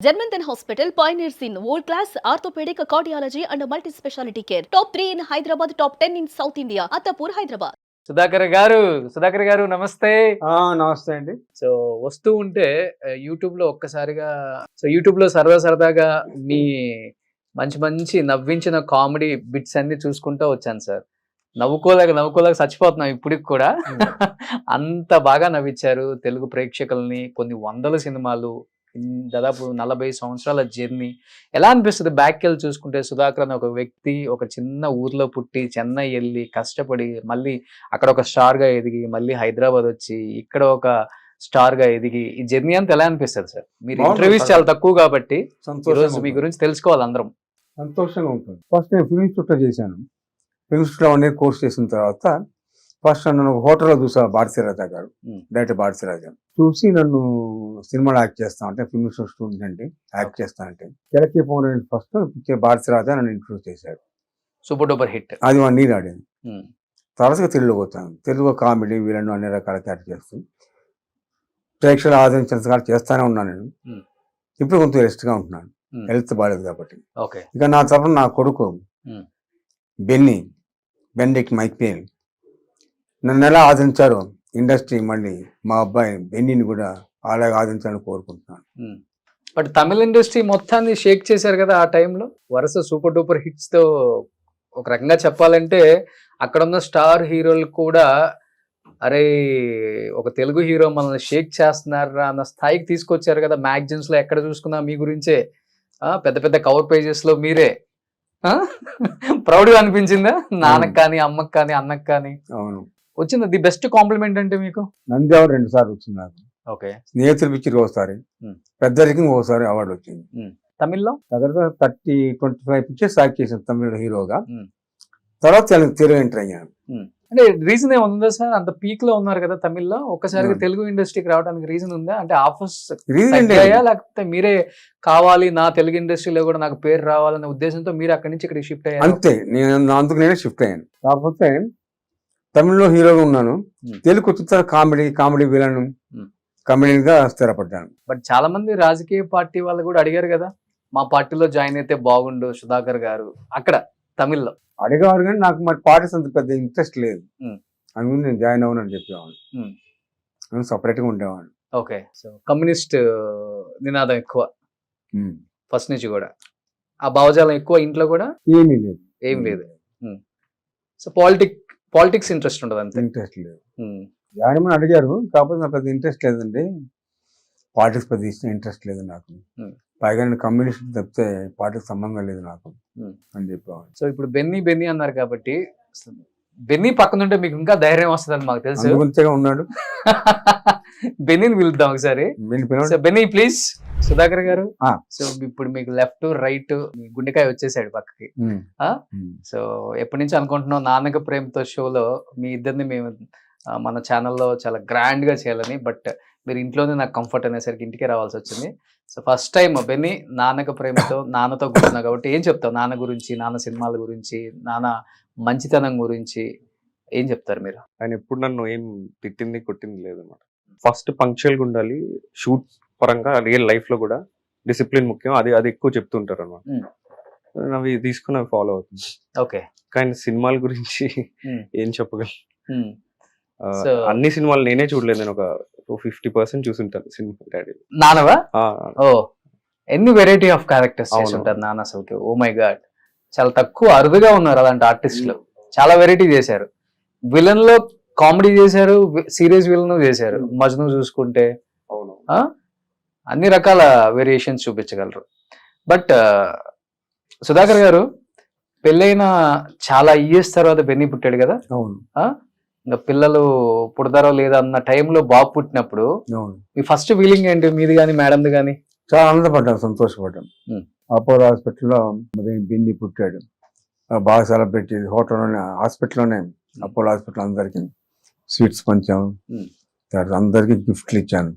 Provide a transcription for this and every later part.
Janmanthan Hospital pioneers in world-class orthopedic cardiology and multi-specialty care. Top 3 in Hyderabad, top 10 in South India. Attapur, Hyderabad. Sudhakar గారు నమస్తే. నమస్తే అండి. So వస్తూ ఉంటే YouTube లో ఒక్కసారిగా యూట్యూబ్ లో సరదాగా మీ మంచి నవ్వించిన కామెడీ బిట్స్ అన్ని చూసుకుంటూ వచ్చాను సార్. నవ్వుకోలేక చచ్చిపోతున్నాం ఇప్పటికి కూడా. అంత బాగా నవ్వించారు తెలుగు ప్రేక్షకుల్ని. కొన్ని వందల సినిమాలు, దాదాపు 40 సంవత్సరాల జర్నీ. ఎలా అనిపిస్తుంది బ్యాక్ వెళ్ళి చూసుకుంటే? సుధాకర్ అనే ఒక వ్యక్తి ఒక చిన్న ఊర్లో పుట్టి చెన్నై వెళ్ళి కష్టపడి మళ్ళీ అక్కడ ఒక స్టార్ గా ఎదిగి మళ్ళీ హైదరాబాద్ వచ్చి ఇక్కడ ఒక స్టార్ గా ఎదిగి ఈ జర్నీ అంతా ఎలా అనిపిస్తుంది సార్? మీరు ఇంటర్వ్యూస్ చాలా తక్కువ కాబట్టి ఈరోజు మీ గురించి తెలుసుకోవాలి అందరం. సంతోషంగా ఉంటుంది. ఫస్ట్ నేను ఫిల్మ్ ఇన్స్టిట్యూట్ చేశాను. ఫిల్మ్ ఇన్స్టిట్యూట్లో 1 year కోర్స్ చేసిన తర్వాత ఫస్ట్ నన్ను హోటల్లో చూసా భారతీరాజా గారు, డైరెక్టర్ భారతీరాజా చూసి నన్ను సినిమాలో యాక్ట్ చేస్తా అంటే ఫిల్మ్ ఇన్స్టిట్యూట్ స్టూడెంట్ అండి, యాక్ట్ చేస్తానంటే కెలకి పౌర్ణమి ఫస్ట్ భారతీరాజా నన్ను ఇంట్రొడ్యూస్ చేశారు. Super duper hit. అది 1 year ఆడింది. తరచుగా తెలుగులో పోతాను. తెలుగు కామెడీ వీళ్ళను అన్ని రకాల క్యారెక్టర్ చేస్తూ ప్రేక్షకులు ఆదరించినంతగా చేస్తానే ఉన్నాను నేను. ఇప్పుడు కొంత రెస్ట్గా ఉంటున్నాను, హెల్త్ బాగాలేదు కాబట్టి. ఇక నా తరఫున నా కొడుకు బెన్నిక్ మైక్ పేల్ నన్ను ఎలా ఆదరించారో ఇండస్ట్రీ మళ్ళీ మా అబ్బాయి బెన్నీని కూడా అలాగే ఆదరించాలని కోరుకుంటున్నాను. బట్ తమిళ ఇండస్ట్రీ మొత్తాన్ని షేక్ చేశారు కదా ఆ టైంలో, వరుస సూపర్ డూపర్ హిట్స్ తో. ఒక రకంగా చెప్పాలంటే అక్కడ ఉన్న స్టార్ హీరోలు కూడా అరే ఒక తెలుగు హీరో మనల్ని షేక్ చేస్తున్నారా అన్న స్థాయికి తీసుకొచ్చారు కదా. మ్యాగజైన్స్ లో ఎక్కడ చూసుకున్నా మీ గురించే, పెద్ద పెద్ద కవర్ పేజెస్ లో మీరే. ప్రౌడ్ గా అనిపించిందా నాన్నకు కానీ, అమ్మకి కానీ, అన్నకు కానీ? అవును, వచ్చింది. ది బెస్ట్ కాంప్లిమెంట్ అంటే మీకు? నంది అవార్డు 2 సార్లు వచ్చింది నాకు. ఓకే. స్నేహితుల పిక్చర్ ఒకసారి, పెద్దరికి ఒకసారి అవార్డు వచ్చింది. తమిళ్లో దగ్గర 25 పిక్చర్స్ యాక్ట్ చేశాను తమిళ హీరోగా. తర్వాత తెలుగు ఎంటర్ అయ్యాను. అంటే రీజన్ ఏముందా సార్? అంత పీక్ లో ఉన్నారు కదా తమిళ్లో, ఒక్కసారిగా తెలుగు ఇండస్ట్రీకి రావడానికి రీజన్ ఉందా? అంటే ఆఫర్స్ లేకపోతే మీరే కావాలి నా తెలుగు ఇండస్ట్రీలో కూడా నాకు పేరు రావాలనే ఉద్దేశంతో మీరు అక్కడి నుంచి ఇక్కడ షిఫ్ట్ అయ్యారు? అంతే, అందుకు నేనే షిఫ్ట్ అయ్యాను. కాకపోతే తమిళ్లో హీరోగా ఉన్నాను, తెలుగు వచ్చిన కామెడీ విలన్ కమెడియన్ గా స్థిరపడ్డాను. బట్ చాలా మంది రాజకీయ పార్టీ వాళ్ళు కూడా అడిగారు కదా, మా పార్టీలో జాయిన్ అయితే బాగుండు సుధాకర్ గారు అక్కడ తమిళ్లో. అడిగేవారు కానీ నాకు మరి పార్టీస్ అంత పెద్ద ఇంట్రెస్ట్ లేదు. అందుకు నేను జాయిన్ అవ్వనని చెప్పేవాడిని, సపరేట్ గా ఉండేవాడిని. ఓకే. సో కమ్యూనిస్ట్ నినాదం ఎక్కువ ఫస్ట్ నుంచి కూడా, ఆ భావజాలం ఎక్కువ ఇంట్లో కూడా ఏమీ లేదు. సో పాలిటిక్స్ ఇంట్రెస్ట్ ఉండదు అంతే? ఇంట్రెస్ట్ లేదు. జాయిన్ అవ్వమని అడిగారు, కాకపోతే నాకు పెద్ద ఇంట్రెస్ట్ లేదండి. పాలిటిక్స్ పెద్ద ఇంట్రెస్ట్ లేదు నాకు. పైగా నేను కమ్యూనిస్ట్ తప్పితే పార్టీకి సంబంధం లేదు నాకు అని చెప్పేవాడు. సో ఇప్పుడు బెన్నీ అన్నారు కాబట్టి బెన్నీ పక్కన ఉంటే మీకు ఇంకా ధైర్యం వస్తుందని మాకు తెలుసు. మంచిగా ఉన్నాడు. బెన్నీని పిలుద్దాం ఒకసారి. Benny please. సుధాకర్ గారు, సో ఇప్పుడు మీకు లెఫ్ట్ రైట్ గుండెకాయ వచ్చేసాడు పక్కకి. సో ఎప్పటి నుంచి అనుకుంటున్నాం నాన్నక ప్రేమతో షోలో మీ ఇద్దరిని మేము మన ఛానల్లో చాలా గ్రాండ్ గా చేయాలని. బట్ మీరు ఇంట్లోనే నాకు కంఫర్ట్ అనేసరికి ఇంటికే రావాల్సి వచ్చింది. సో ఫస్ట్ టైం బెన్నీ నాన్నక ప్రేమతో నాన్నతో కూర్చున్నా కాబట్టి ఏం చెప్తావు నాన్న గురించి, నాన్న సినిమాల గురించి, నాన్న మంచితనం గురించి ఏం చెప్తారు మీరు? ఆయన ఎప్పుడు నన్ను ఏం తిట్టింది కొట్టింది లేదన్నమాట. ఫస్ట్ పంక్చువల్గా ఉండాలి, షూట్ పరంగా రియల్ లైఫ్ లో కూడా డిసిప్లిన్ ముఖ్యం, అది ఎక్కువ చెప్తుంటారు అన్నమాట. అవి తీసుకుని అవి ఫాలో అవుతుంది. ఓకే. కానీ సినిమాల గురించి ఏం చెప్పగలను? అన్ని సినిమాలు నేనే చూడలేదు, నేను ఒక 50% చూసుంటాను సినిమా. డాడీ నాన్నవా? ఓ, ఎన్ని వెరైటీ ఆఫ్ క్యారెక్టర్స్ చేస్తుంటారు నాన్న అసలుకి. ఓ మై గాడ్, చాలా తక్కువ అరుదుగా ఉన్నారు అలాంటి ఆర్టిస్టులు. చాలా వెరైటీ చేశారు. విలన్ లో కామెడీ చేశారు, సీరియస్ విలన్ చేశారు. మజ్ను చూసుకుంటే అన్ని రకాల వేరియేషన్స్ చూపించగలరు. బట్ సుధాకర్ గారు పెళ్ళైన చాలా ఇయర్స్ తర్వాత బెన్నీ పుట్టాడు కదా. ఇంకా పిల్లలు పుడతారో లేదా అన్న టైంలో బాబు పుట్టినప్పుడు మీ ఫస్ట్ ఫీలింగ్ ఏంటి? మీది కానీ మేడంది కానీ? చాలా ఆనందపడ్డాను, సంతోషపడ్డాను. అపోలో హాస్పిటల్లో బెన్నీ పుట్టాడు. బాగా సెలబ్రేట్ చేసి హోటల్లోనే, హాస్పిటల్లోనే, అపోలో హాస్పిటల్ అందరికి స్వీట్స్ పంచాము, అందరికి గిఫ్ట్లు ఇచ్చాను.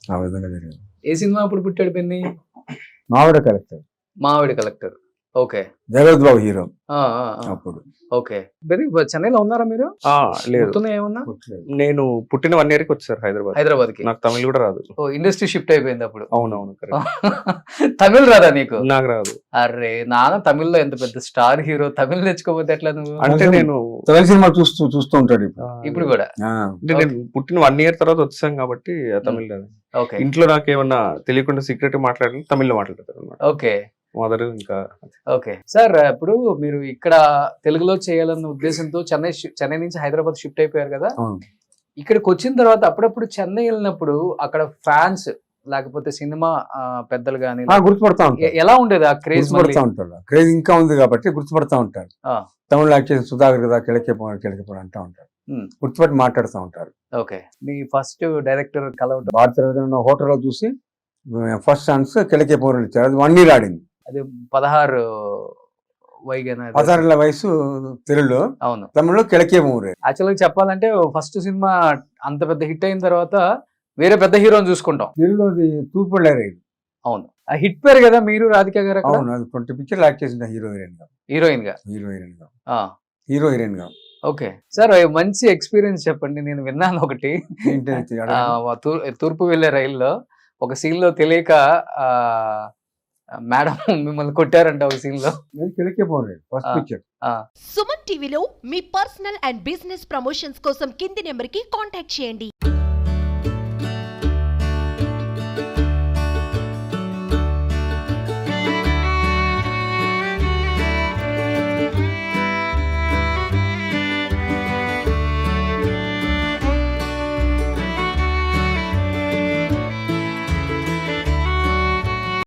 ఆ విధంగా జరిగింది. ఏ సినిమా అప్పుడు పుట్టాడు బెన్నీ? మావిడ కలెక్టర్. ఓకే జగత్ బాబు హీరో ఆ, ఆ, ఆ. అప్పుడు. ఓకే మరి చెన్నైలో ఉన్నారా మీరు లేదు, గుర్తున్నాయా ఏమన్నా నేను పుట్టిన 1 year కి వచ్చారు హైదరాబాద్. హైదరాబాద్ కి? నాకు తమిళ్ కూడా రాదు. ఓ ఇండస్ట్రీ షిఫ్ట్ అయిపోయింది అప్పుడు. అవునవును, correct. తమిళ్ రాదా నీకు? నాకు రాదు. అరే నాన్న తమిళ్లో ఎంత పెద్ద స్టార్ హీరో, తమిళ్ నేర్చుకోపోతే ఎట్లా నువ్వు? అంటే నేను తమిళ సినిమా చూస్తూ ఉంటాడు ఇప్పుడు. ఇప్పుడు కూడా ఆ, అంటే నేను పుట్టిన 1 year తర్వాత వచ్చాం కాబట్టి తమిళ్ రాదు. ఓకే ఇంట్లో నాకు ఏమన్నా తెలియకుండా సీక్రెట్ మాట్లాడాలి తమిళ్లో మాట్లాడతారు అనమాట ఓకే మదర్. ఇంకా ఓకే సార్, ఇప్పుడు మీరు ఇక్కడ తెలుగులో చేయాలన్న ఉద్దేశంతో చెన్నై నుంచి హైదరాబాద్ షిఫ్ట్ అయిపోయారు కదా. అవును. ఇక్కడికి వచ్చిన తర్వాత అప్పుడప్పుడు చెన్నై వెళ్ళినప్పుడు అక్కడ ఫ్యాన్స్ లేకపోతే సినిమా పెద్దలు గానీ గుర్తుపడతా ఉంటారు. ఎలా ఉండేది ఆ క్రేజ్? గుర్తుపడతా ఉంటారు. క్రేజ్ ఇంకా ఉంది కాబట్టి గుర్తుపడతా ఉంటారు. ఆ. తమిళ యాక్ట్ చేసిన సుధాకర్ కదా కిళకెపోవడం అంటా ఉంటారు. గుర్తుపట్టి మాట్లాడుతూ ఉంటారు. ఓకే, మీ ఫస్ట్ డైరెక్టర్ కలవడం భారతీయ హోటల్లో చూసి ఫస్ట్ ఛాన్స్ కిళకెపోవడం ఇచ్చారు. అది 1 year ఆడింది. అది 16 వైగన 16 వయసు తెలుగులో, అవును. తమిళలో కిళకెపోవరే. యాక్చువల్గా చెప్పాలంటే ఫస్ట్ సినిమా అంత పెద్ద హిట్ అయిన తర్వాత వేరే పెద్ద హీరోని చూసుకుంటాం. తెలుగులోది తూర్పులేరు. అవును, ఆ హిట్ పేరు కదా మీరు రాధిక గారు అక్కడ అవును, అది 20 పిక్చర్లు యాక్ట్ చేసిన హీరోయిన్ గా. హీరోయిన్ గా. హీరోయిన్ గా. ఓకే సార్, మంచి ఎక్స్పీరియన్స్ చెప్పండి. నేను విన్నాను ఒకటి, ఏంటంటే తూర్పు వెళ్లే రైల్లో ఒక సీన్ లో తెలియక మేడం మిమ్మల్ని కొట్టారంట ఒక సీన్ లో. కిళకెపోవరే ఫస్ట్ పిక్చర్. సుమన్ టీవీలో మీ పర్సనల్ అండ్ బిజినెస్ ప్రమోషన్స్ కోసం కింది నెంబర్ కి కాంటాక్ట్ చేయండి.